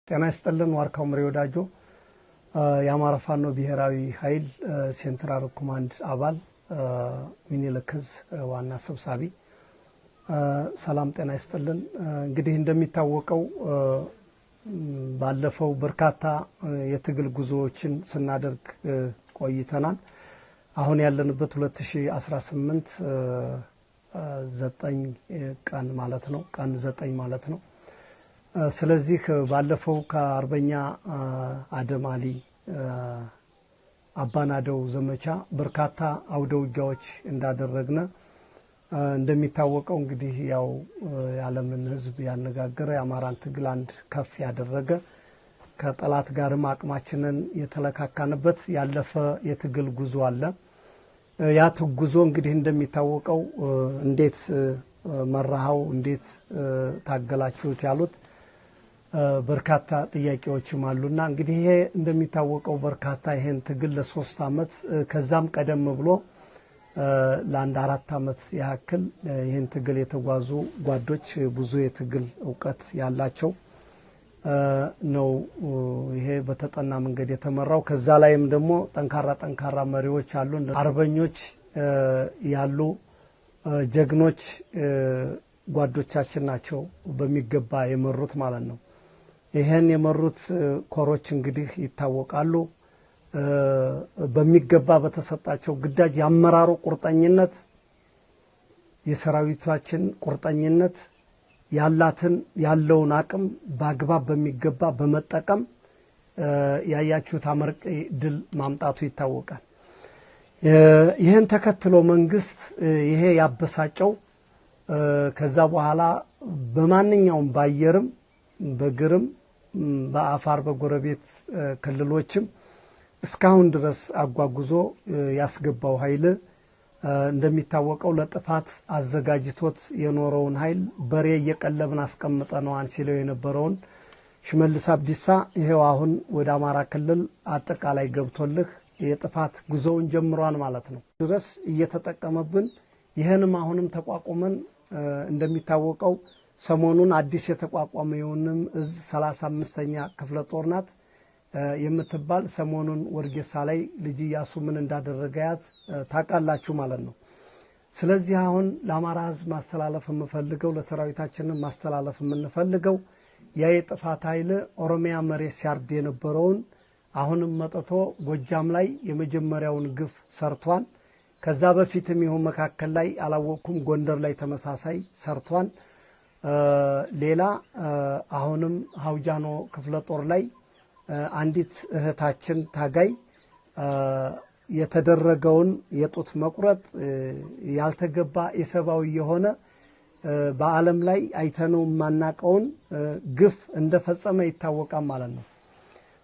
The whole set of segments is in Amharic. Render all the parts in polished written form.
ጤና ይስጥልን ዋርካው ምሬ ወዳጆ የአማራ ፋኖ ብሔራዊ ኃይል ሴንትራል ኮማንድ አባል ሚኒልክዝ ዋና ሰብሳቢ ሰላም ጤና ይስጥልን። እንግዲህ እንደሚታወቀው ባለፈው በርካታ የትግል ጉዞዎችን ስናደርግ ቆይተናል። አሁን ያለንበት 2018 9 ቀን ማለት ነው፣ ቀን 9 ማለት ነው። ስለዚህ ባለፈው ከአርበኛ አደማሊ አባናደው ዘመቻ በርካታ አውደ ውጊያዎች እንዳደረግነ እንደሚታወቀው እንግዲህ ያው የዓለምን ሕዝብ ያነጋገረ የአማራን ትግል አንድ ከፍ ያደረገ ከጠላት ጋርም አቅማችንን የተለካካንበት ያለፈ የትግል ጉዞ አለ። ያ ጉዞ እንግዲህ እንደሚታወቀው እንዴት መራሃው እንዴት ታገላችሁት ያሉት በርካታ ጥያቄዎችም አሉና እንግዲህ ይሄ እንደሚታወቀው በርካታ ይሄን ትግል ለ3 አመት ከዛም ቀደም ብሎ ለአንድ 4 አመት ያክል ይሄን ትግል የተጓዙ ጓዶች ብዙ የትግል ዕውቀት ያላቸው ነው። ይሄ በተጠና መንገድ የተመራው ከዛ ላይም ደግሞ ጠንካራ መሪዎች አሉ፣ አርበኞች ያሉ ጀግኖች ጓዶቻችን ናቸው በሚገባ የመሩት ማለት ነው። ይሄን የመሩት ኮሮች እንግዲህ ይታወቃሉ። በሚገባ በተሰጣቸው ግዳጅ ያመራሩ ቁርጠኝነት፣ የሰራዊታችን ቁርጠኝነት ያለውን አቅም በአግባብ በሚገባ በመጠቀም ያያችሁት አመርቂ ድል ማምጣቱ ይታወቃል። ይሄን ተከትሎ መንግስት ይሄ ያበሳጨው ከዛ በኋላ በማንኛውም ባየርም በግርም በአፋር በጎረቤት ክልሎችም እስካሁን ድረስ አጓጉዞ ያስገባው ኃይል እንደሚታወቀው ለጥፋት አዘጋጅቶት የኖረውን ኃይል በሬ እየቀለብን አስቀምጠነዋን ሲለው የነበረውን ሽመልስ አብዲሳ ይሄው አሁን ወደ አማራ ክልል አጠቃላይ ገብቶልህ የጥፋት ጉዞውን ጀምሯን ማለት ነው ድረስ እየተጠቀመብን ይሄንም አሁንም ተቋቁመን እንደሚታወቀው ሰሞኑን አዲስ የተቋቋመውንም እዝ 35ኛ ክፍለ ጦር ናት የምትባል ሰሞኑን ወርጌሳ ላይ ልጅ ኢያሱ ምን እንዳደረገ ያዝ ታቃላችሁ ማለት ነው። ስለዚህ አሁን ለአማራ ሕዝብ ማስተላለፍ የምፈልገው ለሰራዊታችን ማስተላለፍ የምንፈልገው ያ የጥፋት ኃይል ኦሮሚያ መሬት ሲያርድ የነበረውን አሁንም መጥቶ ጎጃም ላይ የመጀመሪያውን ግፍ ሰርቷል። ከዛ በፊትም ይሁን መካከል ላይ አላወኩም ጎንደር ላይ ተመሳሳይ ሰርቷል። ሌላ አሁንም ሀውጃኖ ክፍለ ጦር ላይ አንዲት እህታችን ታጋይ የተደረገውን የጡት መቁረጥ ያልተገባ የሰባዊ የሆነ በዓለም ላይ አይተነው ማናቀውን ግፍ እንደፈጸመ ይታወቃል ማለት ነው።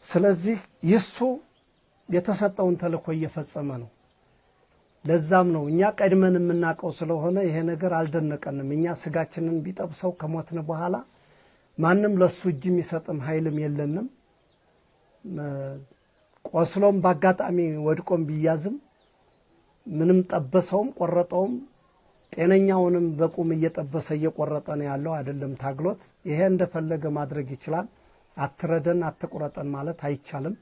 ስለዚህ ይሱ የተሰጠውን ተልእኮ እየፈጸመ ነው። ለዛም ነው እኛ ቀድመን የምናቀው ስለሆነ ይሄ ነገር አልደነቀንም። እኛ ስጋችንን ቢጠብሰው ከሞትን በኋላ ማንም ለሱ እጅ የሚሰጥም ኃይልም የለንም። ቆስሎም በአጋጣሚ ወድቆም ቢያዝም ምንም ጠበሰውም ቆረጠውም ጤነኛውንም በቁም እየጠበሰ እየቆረጠ ነው ያለው አይደለም ታግሎት። ይሄ እንደፈለገ ማድረግ ይችላል። አትረደን አትቆረጠን ማለት አይቻልም።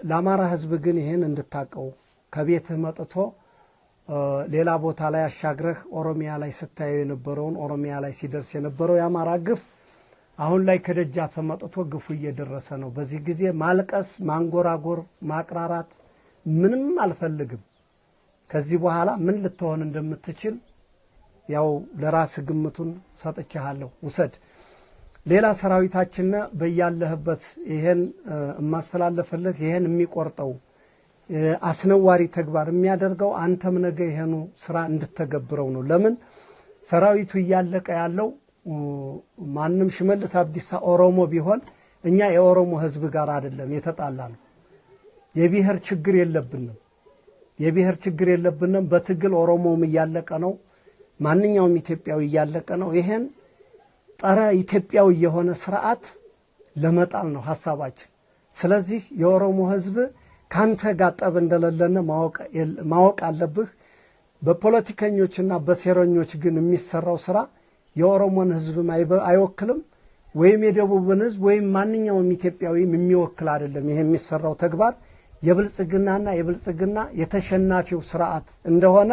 ለአማራ ሕዝብ ግን ይሄን እንድታቀው ከቤትህ መጥቶ ሌላ ቦታ ላይ አሻግረህ ኦሮሚያ ላይ ስታየው የነበረውን ኦሮሚያ ላይ ሲደርስ የነበረው የአማራ ግፍ አሁን ላይ ከደጃፍ መጥቶ ግፉ እየደረሰ ነው። በዚህ ጊዜ ማልቀስ፣ ማንጎራጎር፣ ማቅራራት ምንም አልፈልግም። ከዚህ በኋላ ምን ልትሆን እንደምትችል ያው ለራስ ግምቱን ሰጥቻለሁ፣ ውሰድ። ሌላ ሰራዊታችን በያለህበት ይሄን ማስተላለፈልህ ይሄን የሚቆርጠው አስነዋሪ ተግባር የሚያደርገው አንተም ነገ ይሄኑ ስራ እንድትተገብረው ነው። ለምን ሰራዊቱ እያለቀ ያለው ማንም ሽመልስ አብዲሳ ኦሮሞ ቢሆን እኛ የኦሮሞ ህዝብ ጋር አይደለም የተጣላ ነው። የብሔር ችግር የለብንም። በትግል ኦሮሞም እያለቀ ነው። ማንኛውም ኢትዮጵያዊ እያለቀ ነው። ይሄን ጠረ ኢትዮጵያዊ የሆነ ስርዓት ለመጣል ነው ሐሳባችን። ስለዚህ የኦሮሞ ህዝብ ካንተ ጋር ጠብ እንደሌለነ ማወቅ አለብህ። በፖለቲከኞችና በሴረኞች ግን የሚሰራው ስራ የኦሮሞን ህዝብ አይወክልም። ወይም የደቡብን ህዝብ ወይም ማንኛውም ኢትዮጵያዊ የሚወክል አይደለም። ይሄ የሚሰራው ተግባር የብልጽግናና የብልጽግና የተሸናፊው ስርዓት እንደሆነ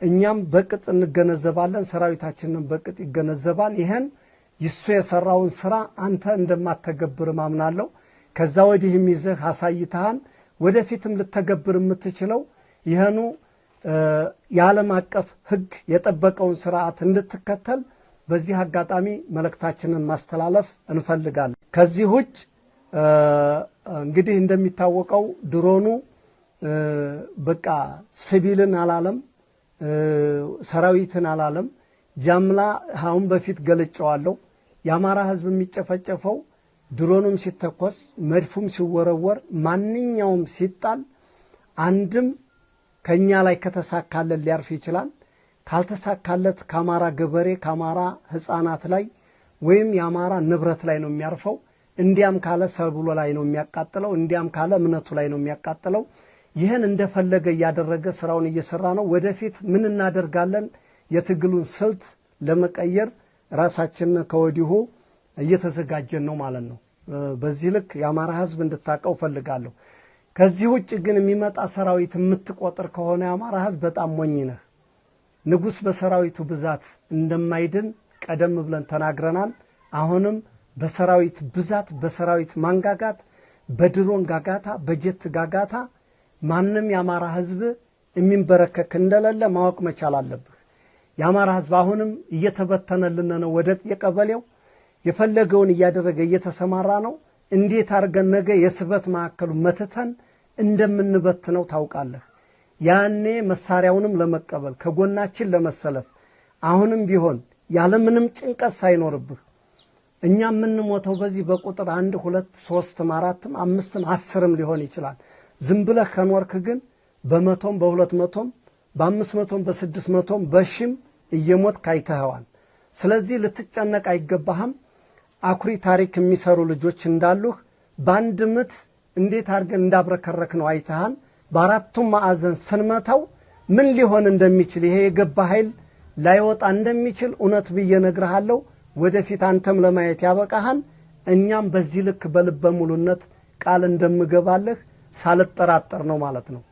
እኛም በቅጥ እንገነዘባለን። ሰራዊታችንን በቅጥ ይገነዘባል። ይሄን ይሱ የሰራውን ስራ አንተ እንደማትተገብር ማምናለሁ። ከዛ ወዲህ የሚዘህ አሳይተሃን ወደፊትም ልተገብር የምትችለው ይሄኑ የዓለም አቀፍ ህግ የጠበቀውን ስርዓት እንድትከተል በዚህ አጋጣሚ መልእክታችንን ማስተላለፍ እንፈልጋለን። ከዚህ ውጭ እንግዲህ እንደሚታወቀው ድሮኑ በቃ ሲቪልን አላለም፣ ሰራዊትን አላለም። ጃምላ አሁን በፊት ገልጨዋለሁ። የአማራ ህዝብ የሚጨፈጨፈው ድሮኑም ሲተኮስ መድፉም ሲወረወር ማንኛውም ሲጣል አንድም ከኛ ላይ ከተሳካለት ሊያርፍ ይችላል። ካልተሳካለት ከአማራ ገበሬ ከአማራ ህፃናት ላይ ወይም የአማራ ንብረት ላይ ነው የሚያርፈው። እንዲያም ካለ ሰብሎ ላይ ነው የሚያቃጥለው፣ እንዲያም ካለ እምነቱ ላይ ነው የሚያቃጥለው። ይህን እንደፈለገ እያደረገ ስራውን እየሰራ ነው። ወደፊት ምን እናደርጋለን? የትግሉን ስልት ለመቀየር ራሳችን ከወዲሁ እየተዘጋጀን ነው ማለት ነው። በዚህ ልክ የአማራ ህዝብ እንድታቀው ፈልጋለሁ። ከዚህ ውጭ ግን የሚመጣ ሰራዊት የምትቆጥር ከሆነ የአማራ ህዝብ በጣም ሞኝ ነህ። ንጉስ በሰራዊቱ ብዛት እንደማይድን ቀደም ብለን ተናግረናል። አሁንም በሰራዊት ብዛት በሰራዊት ማንጋጋት በድሮን ጋጋታ በጀት ጋጋታ ማንም የአማራ ህዝብ የሚንበረከክ እንደሌለ ማወቅ መቻል አለብህ። የአማራ ህዝብ አሁንም እየተበተነልን ነው። ወደ የቀበሌው የፈለገውን እያደረገ እየተሰማራ ነው። እንዴት አድርገን ነገ የስበት ማዕከሉ መትተን እንደምንበትነው ታውቃለህ። ያኔ መሳሪያውንም ለመቀበል ከጎናችን ለመሰለፍ አሁንም ቢሆን ያለምንም ጭንቀት ሳይኖርብህ እኛ የምንሞተው በዚህ በቁጥር 1 2 3 4 5 10 ሊሆን ይችላል። ዝም ብለህ ከኖርክ ግን በመቶም በ200ም በ500ም በ600ም በሺም እየሞት ካይተኸዋል። ስለዚህ ልትጨነቅ አይገባህም። አኩሪ ታሪክ የሚሰሩ ልጆች እንዳሉህ በአንድ ምት እንዴት አድርገን እንዳብረከረክ ነው አይተሃል። በአራቱም ማዕዘን ስንመታው ምን ሊሆን እንደሚችል ይሄ የገባ ኃይል ላይወጣ እንደሚችል እውነት ብዬ ነግርሃለሁ። ወደፊት አንተም ለማየት ያበቃሃል። እኛም በዚህ ልክ በልበ ሙሉነት ቃል እንደምገባለህ ሳልጠራጠር ነው ማለት ነው።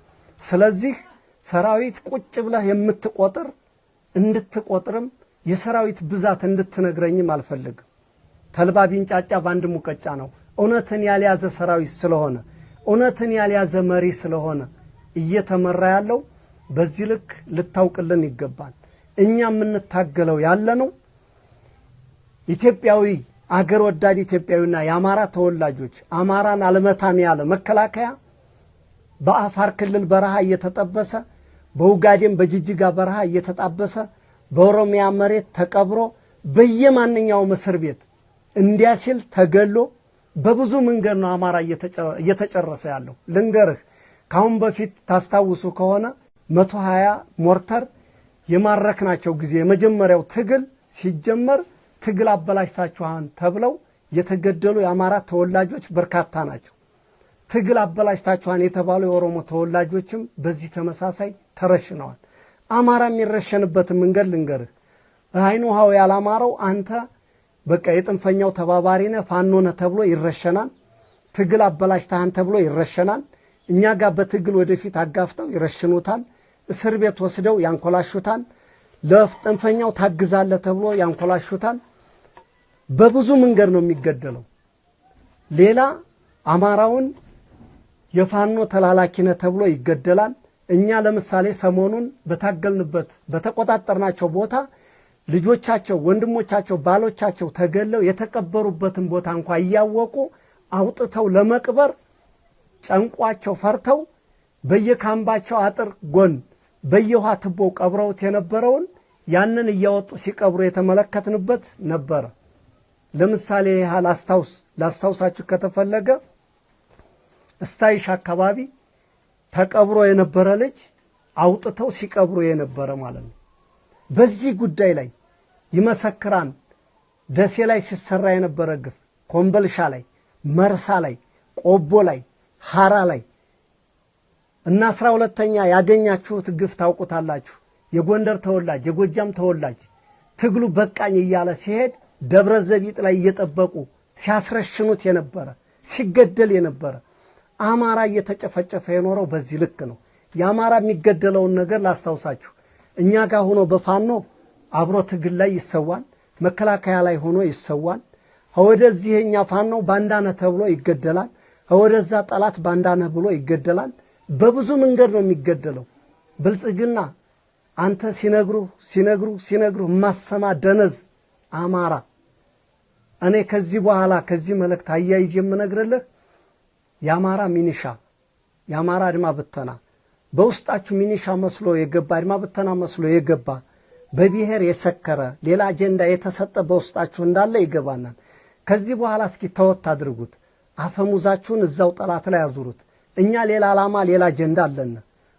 ስለዚህ ሰራዊት ቁጭ ብለህ የምትቆጥር እንድትቆጥርም የሰራዊት ብዛት እንድትነግረኝም አልፈልግም። ተልባ ቢንጫጫ በአንድ ሙቀጫ ነው። እውነትን ያልያዘ ሰራዊት ስለሆነ እውነትን ያልያዘ መሪ ስለሆነ እየተመራ ያለው በዚህ ልክ ልታውቅልን ይገባል። እኛ የምንታገለው ያለነው ኢትዮጵያዊ አገር ወዳድ ኢትዮጵያዊና የአማራ ተወላጆች አማራን አልመታም ያለ መከላከያ በአፋር ክልል በረሃ እየተጠበሰ በኡጋዴን በጅጅጋ በረሃ እየተጣበሰ በኦሮሚያ መሬት ተቀብሮ በየማንኛውም እስር ቤት እንዲያሲል ተገሎ በብዙ መንገድ ነው አማራ እየተጨረሰ ያለው። ልንገርህ ካሁን በፊት ታስታውሱ ከሆነ 120 ሞርተር የማረክናቸው ጊዜ የመጀመሪያው ትግል ሲጀመር ትግል አበላሽታችኋን ተብለው የተገደሉ የአማራ ተወላጆች በርካታ ናቸው። ትግል አበላሽታችኋን የተባሉ የኦሮሞ ተወላጆችም በዚህ ተመሳሳይ ተረሽነዋል። አማራ የሚረሸንበት መንገድ ልንገርህ። አይኑ ሃው ያላማረው አንተ በቃ የጥንፈኛው ተባባሪ ነህ ፋኖ ነህ ተብሎ ይረሸናል። ትግል አበላሽታህን ተብሎ ይረሸናል። እኛ ጋር በትግል ወደፊት አጋፍተው ይረሽኑታል። እስር ቤት ወስደው ያንኮላሹታል። ለጥንፈኛው ታግዛለህ ተብሎ ያንኮላሹታል። በብዙ መንገድ ነው የሚገደለው። ሌላ አማራውን የፋኖ ተላላኪ ነህ ተብሎ ይገደላል። እኛ ለምሳሌ ሰሞኑን በታገልንበት በተቆጣጠርናቸው ቦታ ልጆቻቸው ወንድሞቻቸው ባሎቻቸው ተገለው የተቀበሩበትን ቦታ እንኳን እያወቁ አውጥተው ለመቅበር ጨንቋቸው ፈርተው በየካምባቸው አጥር ጎን በየውሃ ትቦ ቀብረውት የነበረውን ያንን እያወጡ ሲቀብሩ የተመለከትንበት ነበር። ለምሳሌ ያህል ላስታውሳችሁ ከተፈለገ እስታይሽ አካባቢ ተቀብሮ የነበረ ልጅ አውጥተው ሲቀብሩ የነበረ ማለት ነው። በዚህ ጉዳይ ላይ ይመሰክራን። ደሴ ላይ ሲሰራ የነበረ ግፍ፣ ኮምበልሻ ላይ፣ መርሳ ላይ፣ ቆቦ ላይ፣ ሐራ ላይ እና 12ኛ ያገኛችሁት ግፍ ታውቁታላችሁ። የጎንደር ተወላጅ የጎጃም ተወላጅ ትግሉ በቃኝ እያለ ሲሄድ ደብረ ዘቢጥ ላይ እየጠበቁ ሲያስረሽኑት የነበረ ሲገደል የነበረ አማራ እየተጨፈጨፈ የኖረው በዚህ ልክ ነው። የአማራ የሚገደለውን ነገር ላስታውሳችሁ። እኛ ጋር ሆኖ በፋኖ አብሮ ትግል ላይ ይሰዋል፣ መከላከያ ላይ ሆኖ ይሰዋል። ወደዚህኛ ፋኖ ባንዳነህ ተብሎ ይገደላል፣ ወደዛ ጠላት ባንዳነህ ብሎ ይገደላል። በብዙ መንገድ ነው የሚገደለው። ብልጽግና አንተ ሲነግሩ ማሰማ ደነዝ አማራ። እኔ ከዚህ በኋላ ከዚህ መልእክት አያይዤ የምነግርልህ የአማራ ሚኒሻ የአማራ አድማ ብተና በውስጣችሁ ሚኒሻ መስሎ የገባ አድማ ብተና መስሎ የገባ በብሔር የሰከረ ሌላ አጀንዳ የተሰጠ በውስጣችሁ እንዳለ ይገባናል። ከዚህ በኋላ እስኪ ተወት አድርጉት። አፈሙዛችሁን እዛው ጠላት ላይ አዙሩት። እኛ ሌላ ዓላማ ሌላ አጀንዳ አለን።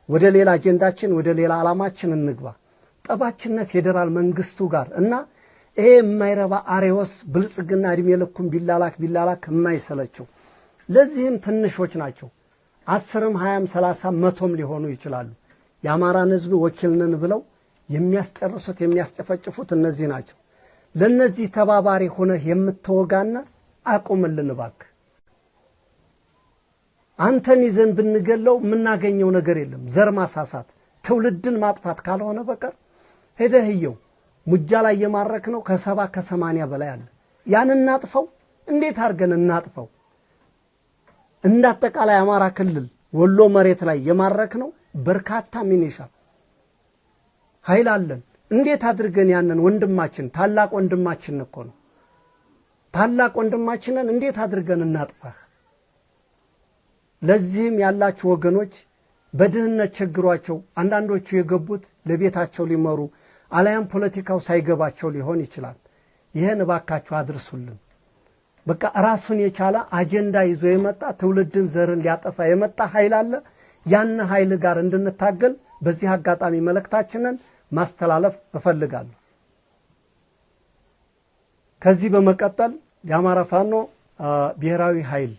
ወደ ሌላ አጀንዳችን ወደ ሌላ ዓላማችን እንግባ። ጠባችን ፌደራል መንግስቱ ጋር እና ይሄ የማይረባ አሬዎስ ብልጽግና እድሜ ልኩን ቢላላክ የማይሰለቸው ለዚህም ትንሾች ናቸው። 10ም 20ም 30ም 100ም ሊሆኑ ይችላሉ። የአማራን ህዝብ ወኪልነን ብለው የሚያስጨርሱት የሚያስጨፈጭፉት እነዚህ ናቸው። ለነዚህ ተባባሪ ሆነህ የምትወጋና አቁምልን እባክህ። አንተን ይዘን ብንገለው የምናገኘው ነገር የለም። ዘር ማሳሳት ትውልድን ማጥፋት ካልሆነ በቀር ሄደህየው ሙጃ ላይ የማረክ ነው ከ70 ከ80 በላይ አለ። ያን እናጥፈው። እንዴት አድርገን እናጥፈው? እንዳጠቃላይ አማራ ክልል ወሎ መሬት ላይ የማረክ ነው በርካታ ሚኒሻ ኃይል አለን። እንዴት አድርገን ያንን ወንድማችን ታላቅ ወንድማችን እኮ ነው ታላቅ ወንድማችንን እንዴት አድርገን እናጥፋህ? ለዚህም ያላችሁ ወገኖች በድህነት ቸግሯቸው አንዳንዶቹ የገቡት ለቤታቸው ሊመሩ አለያም ፖለቲካው ሳይገባቸው ሊሆን ይችላል። ይሄን እባካችሁ አድርሱልን። በቃ ራሱን የቻለ አጀንዳ ይዞ የመጣ ትውልድን ዘርን ሊያጠፋ የመጣ ኃይል አለ። ያን ኃይል ጋር እንድንታገል በዚህ አጋጣሚ መልእክታችንን ማስተላለፍ እፈልጋለሁ። ከዚህ በመቀጠል የአማራ ፋኖ ብሔራዊ ኃይል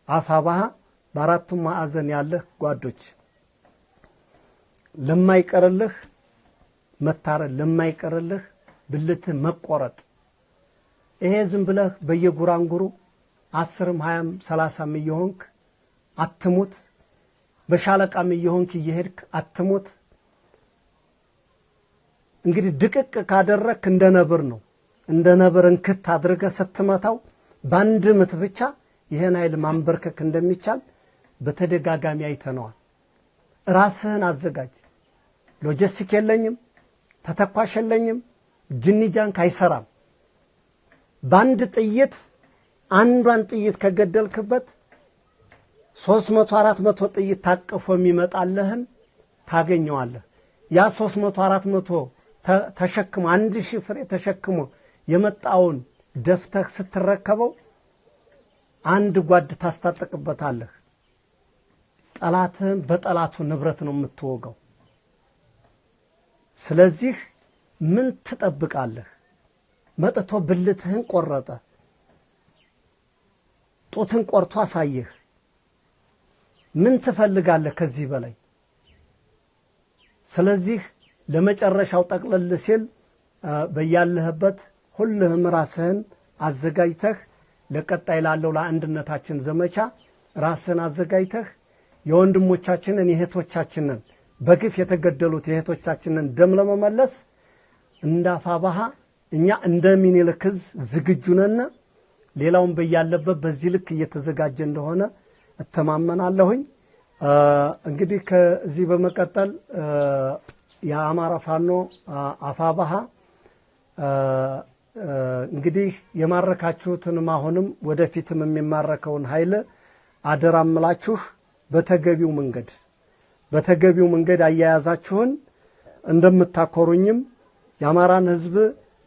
አፋባሃ በአራቱም ማዕዘን ያለህ ጓዶች ለማይቀርልህ መታረድ ለማይቀርልህ ብልትህ መቆረጥ ይሄ ዝም ብለህ በየጉራንጉሩ 10ም 20ም 30ም እየሆንክ አትሙት። በሻለቃም እየሆንክ እየሄድክ አትሙት። እንግዲህ ድቅቅ ካደረክ እንደ ነብር ነው። እንደ ነብር እንክት አድርገህ ስትመታው ባንድ ምት ብቻ ይሄን ኃይል ማንበርከክ እንደሚቻል በተደጋጋሚ አይተነዋል። ራስህን አዘጋጅ። ሎጂስቲክ የለኝም፣ ተተኳሽ የለኝም፣ ጅኒጃንክ አይሰራም። ባንድ ጥይት አንዷን ጥይት ከገደልክበት 300 400 ጥይት ታቅፎ የሚመጣልህን ታገኘዋለህ። ያ 300 400 ተሸክሞ 1000 ፍሬ ተሸክሞ የመጣውን ደፍተህ ስትረከበው አንድ ጓድ ታስታጥቅበታለህ። ጠላትህን በጠላቱ ንብረት ነው የምትወጋው። ስለዚህ ምን ትጠብቃለህ? መጥቶ ብልትህን ቆረጠ፣ ጡትን ቆርጦ አሳየህ። ምን ትፈልጋለህ ከዚህ በላይ? ስለዚህ ለመጨረሻው ጠቅለል ሲል በያለህበት ሁልህም ራስህን አዘጋጅተህ ለቀጣይ ላለው ለአንድነታችን ዘመቻ ራስህን አዘጋጅተህ የወንድሞቻችንን የእህቶቻችንን በግፍ የተገደሉት የእህቶቻችንን ደም ለመመለስ እንዳፋባሃ እኛ እንደ ሚኒልክ ዕዝ ዝግጁ ነን። ሌላውን በያለበት በዚህ ልክ እየተዘጋጀ እንደሆነ እተማመናለሁኝ። እንግዲህ ከዚህ በመቀጠል የአማራ ፋኖ አፋባሃ እንግዲህ የማረካችሁትንም አሁንም ወደፊትም የሚማረከውን ኃይል አደራምላችሁ በተገቢው መንገድ አያያዛችሁን እንደምታኮሩኝም የአማራን ህዝብ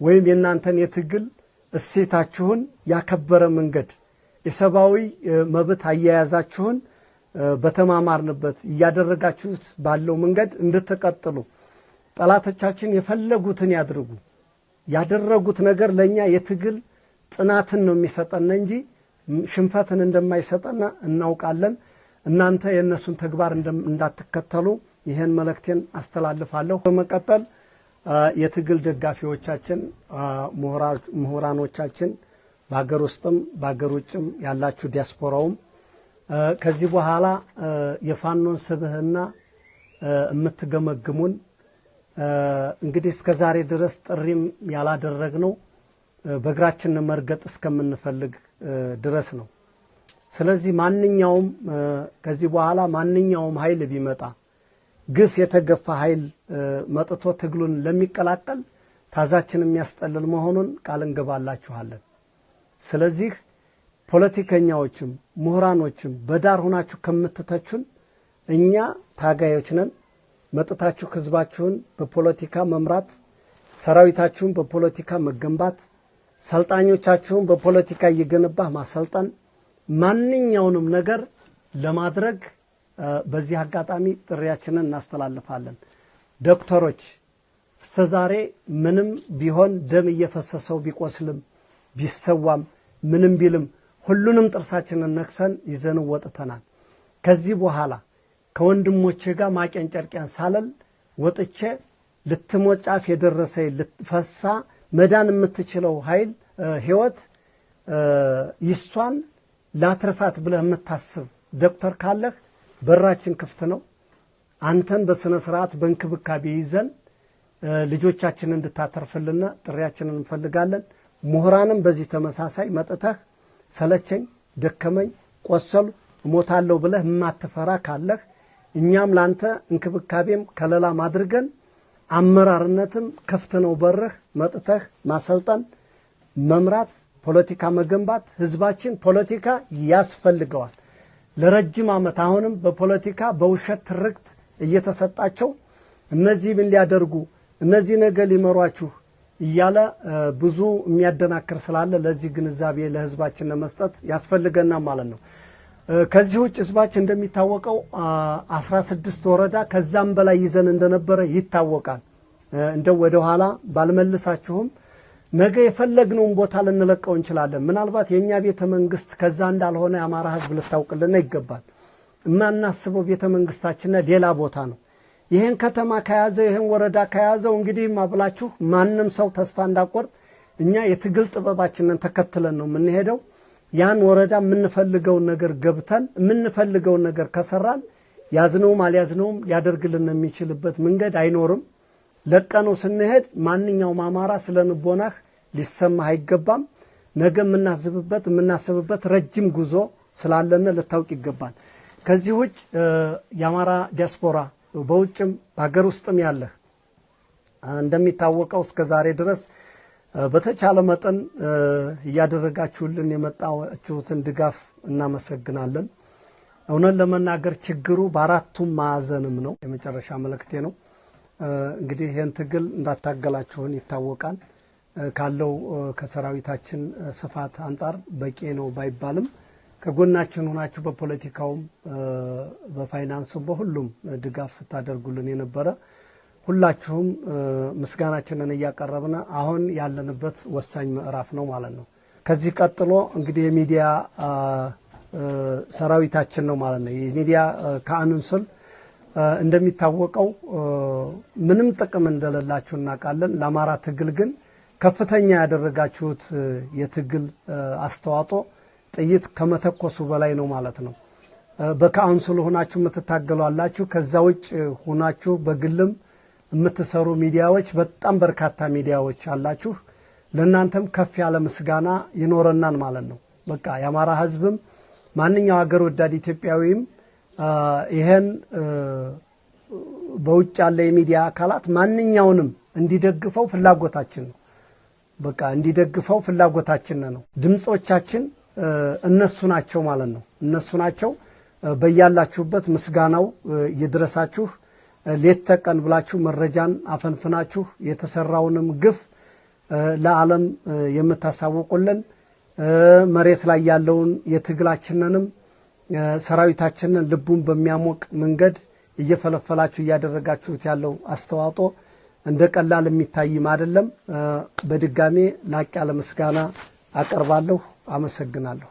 ወይም የናንተን የትግል እሴታችሁን ያከበረ መንገድ የሰባዊ መብት አያያዛችሁን በተማማርንበት ያደረጋችሁት ባለው መንገድ እንድትቀጥሉ ጠላቶቻችን የፈለጉትን ያድርጉ። ያደረጉት ነገር ለኛ የትግል ጽናትን ነው የሚሰጠን እንጂ ሽንፈትን እንደማይሰጠና እናውቃለን። እናንተ የነሱን ተግባር እንዳትከተሉ ይሄን መልእክቴን አስተላልፋለሁ። በመቀጠል የትግል ደጋፊዎቻችን ምሁራኖቻችን በአገር ውስጥም በአገር ውጭም ያላችሁ ዲያስፖራውም ከዚህ በኋላ የፋኖን ስብህና የምትገመግሙን እንግዲህ እስከ ዛሬ ድረስ ጥሪም ያላደረግነው በእግራችን መርገጥ እስከምንፈልግ ድረስ ነው። ስለዚህ ማንኛውም ከዚህ በኋላ ማንኛውም ኃይል ቢመጣ ግፍ የተገፋ ኃይል መጥቶ ትግሉን ለሚቀላቀል ታዛችን የሚያስጠልል መሆኑን ቃል እንገባላችኋለን። ስለዚህ ፖለቲከኛዎችም ምሁራኖችም በዳር ሆናችሁ ከምትተቹን እኛ ታጋዮች ነን። መጥታችሁ ህዝባችሁን በፖለቲካ መምራት፣ ሰራዊታችሁን በፖለቲካ መገንባት፣ ሰልጣኞቻችሁን በፖለቲካ እየገነባህ ማሰልጠን፣ ማንኛውንም ነገር ለማድረግ በዚህ አጋጣሚ ጥሪያችንን እናስተላልፋለን። ዶክተሮች እስተዛሬ ምንም ቢሆን ደም እየፈሰሰው ቢቆስልም ቢሰዋም ምንም ቢልም ሁሉንም ጥርሳችንን ነክሰን ይዘን ወጥተናል። ከዚህ በኋላ ከወንድሞቼ ጋር ማቄን ጨርቄን ሳለል ወጥቼ ልትሞጫፍ የደረሰ ልትፈሳ መዳን የምትችለው ኃይል ህይወት ይሷን ላትርፋት ብለህ የምታስብ ዶክተር ካለህ በራችን ክፍት ነው። አንተን በስነ ስርዓት በእንክብካቤ ይዘን ልጆቻችንን እንድታተርፍልና ጥሪያችንን እንፈልጋለን። ምሁራንም በዚህ ተመሳሳይ መጥተህ ሰለቸኝ ደከመኝ ቆሰሉ እሞታለሁ ብለህ የማትፈራ ካለህ እኛም ላንተ እንክብካቤም ከለላ ማድርገን አመራርነትም ክፍት ነው በርህ መጥተህ ማሰልጠን መምራት ፖለቲካ መገንባት። ህዝባችን ፖለቲካ ያስፈልገዋል። ለረጅም ዓመት አሁንም በፖለቲካ በውሸት ትርክት እየተሰጣቸው እነዚህ ምን ሊያደርጉ እነዚህ ነገር ሊመሯችሁ እያለ ብዙ የሚያደናክር ስላለ ለዚህ ግንዛቤ ለህዝባችን ለመስጠት ያስፈልገና ማለት ነው። ከዚህ ውጭ ህዝባችን እንደሚታወቀው 16 ወረዳ ከዛም በላይ ይዘን እንደነበረ ይታወቃል። እንደው ወደ ኋላ ባልመልሳችሁም ነገ የፈለግነውን ቦታ ልንለቀው እንችላለን። ምናልባት የኛ ቤተ መንግስት ከዛ እንዳልሆነ የአማራ ህዝብ ልታውቅልና ይገባል። የማናስበው ቤተ መንግስታችን ሌላ ቦታ ነው። ይሄን ከተማ ከያዘው ይሄን ወረዳ ከያዘው እንግዲህ ማብላችሁ ማንም ሰው ተስፋ እንዳቆርጥ እኛ የትግል ጥበባችንን ተከትለን ነው የምንሄደው። ያን ወረዳ የምንፈልገውን ነገር ገብተን የምንፈልገውን ነገር ከሰራን ያዝነውም አልያዝነውም ሊያደርግልን የሚችልበት መንገድ አይኖርም። ለቀነው ስንሄድ ማንኛውም አማራ ስለንቦናህ ሊሰማህ አይገባም። ነገ የምናስብበት ረጅም ጉዞ ስላለነ ልታውቅ ይገባል። ከዚህ ውጭ የአማራ ዲያስፖራ በውጭም በሀገር ውስጥም ያለህ እንደሚታወቀው እስከ ዛሬ ድረስ በተቻለ መጠን እያደረጋችሁልን የመጣችሁትን ድጋፍ እናመሰግናለን። እውነት ለመናገር ችግሩ በአራቱም ማዕዘንም ነው። የመጨረሻ መልእክቴ ነው። እንግዲህ ይህን ትግል እንዳታገላችሁን ይታወቃል። ካለው ከሰራዊታችን ስፋት አንጻር በቂ ነው ባይባልም ከጎናችን ሆናችሁ በፖለቲካውም በፋይናንሱም በሁሉም ድጋፍ ስታደርጉልን የነበረ ሁላችሁም ምስጋናችንን እያቀረብን አሁን ያለንበት ወሳኝ ምዕራፍ ነው ማለት ነው። ከዚህ ቀጥሎ እንግዲህ የሚዲያ ሰራዊታችን ነው ማለት ነው። የሚዲያ ካህኑን ስል እንደሚታወቀው ምንም ጥቅም እንደሌላችሁ እናውቃለን። ለአማራ ትግል ግን ከፍተኛ ያደረጋችሁት የትግል አስተዋጽኦ ጥይት ከመተኮሱ በላይ ነው ማለት ነው። በካውንስሉ ሆናችሁ የምትታገሉ አላችሁ። ከዛ ውጭ ሆናችሁ በግልም የምትሰሩ ሚዲያዎች በጣም በርካታ ሚዲያዎች አላችሁ። ለእናንተም ከፍ ያለ ምስጋና ይኖረናል ማለት ነው። በቃ የአማራ ህዝብም ማንኛው ሀገር ወዳድ ኢትዮጵያዊም ይሄን በውጭ ያለ የሚዲያ አካላት ማንኛውንም እንዲደግፈው ፍላጎታችን ነው። በቃ እንዲደግፈው ፍላጎታችን ነው። ድምጾቻችን እነሱ ናቸው ማለት ነው። እነሱ ናቸው። በያላችሁበት ምስጋናው ይድረሳችሁ። ሌት ተቀን ብላችሁ መረጃን አፈንፍናችሁ የተሰራውንም ግፍ ለዓለም የምታሳውቁልን መሬት ላይ ያለውን የትግላችንንም ሰራዊታችንን ልቡን በሚያሞቅ መንገድ እየፈለፈላችሁ እያደረጋችሁት ያለው አስተዋጽኦ እንደ ቀላል የሚታይም አይደለም። በድጋሜ ላቅ ያለ ምስጋና አቀርባለሁ። አመሰግናለሁ።